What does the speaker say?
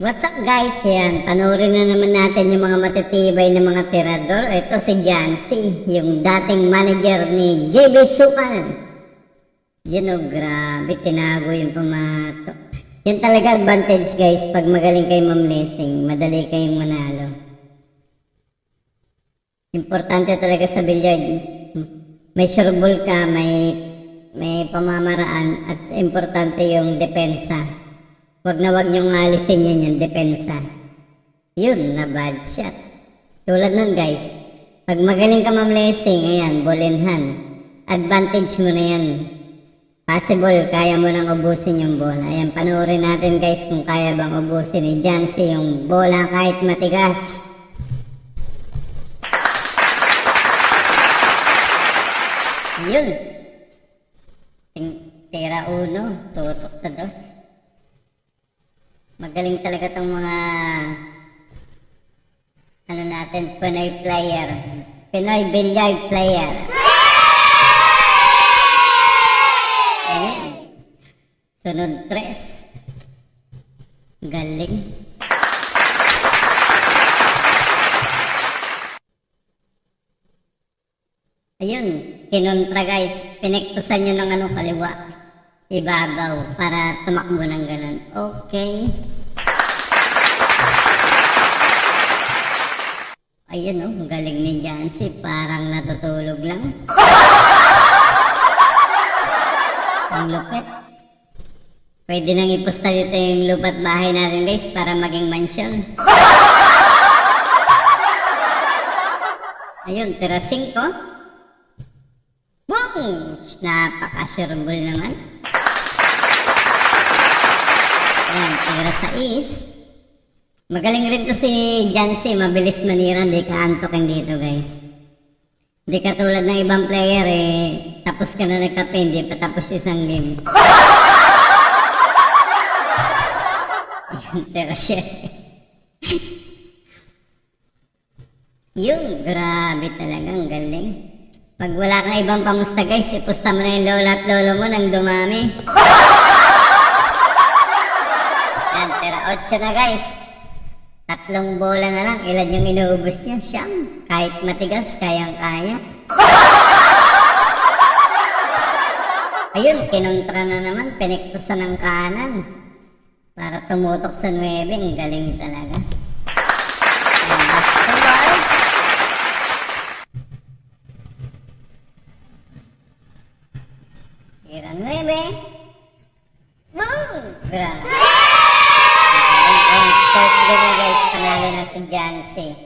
What's up guys? Yan, panoorin na naman natin yung mga matitibay na mga tirador. Ito si Jancy, yung dating manager ni JB Sukal. Yun o, grabe, tinago yung pumato. Yan talaga advantage guys, pag magaling kayo mamlesing, madali kayong manalo. Importante talaga sa billiard, may sureball ka, may pamamaraan, at importante yung depensa. Wag na wag niyong alisin yan yung depensa. Yun, na bad shot. Tulad nun guys, pag magaling ka mamlesing, ayan, ball in hand. Advantage mo na yan. Possible, kaya mo nang ubusin yung bola. Ayan, panoorin natin guys kung kaya bang ubusin ni Jancy yung bola kahit matigas. Yun. Tira uno, tutok sa dos. Magaling talaga tong mga Pinoy player. Pinoy billiard player. Ayan. Sunod 3. Galing. Ayun, kinontra guys. Pinektusan nyo ng kaliwa. Ibabaw para tumakbo ng ganun. Okay. Ayun oh, galing ni Jancy. Parang natutulog lang. Ang lupit. Pwede nang iposta dito yung lupat bahay natin guys para maging mansyon. Ayun, tira 5. Boom! Napaka-sureball naman. Ayan, tira 6. Magaling rin to si Jancy, mabilis manira, hindi ka antokin dito guys. Hindi ka tulad ng ibang player tapos ka na nagkape, hindi pa tapos isang game. Ayan, tira 7. Yung, grabe talagang galing. Pag wala kang ibang pamusta guys, ipusta mo na yung lola at lolo mo nang dumami. Yan, tira 8 na guys. 3 bola na lang. Ilan yung inuubos niya? Siyam. Kahit matigas, kayang-kaya. Ayun, kinontra na naman. Pinektusan ng kanan. Para tumutok sa 9. Ang galing talaga. Ayan, last 2 balls. Tira 9. Boom! Grabe. Ayan, sports game na guys. Panalo na si Jancy.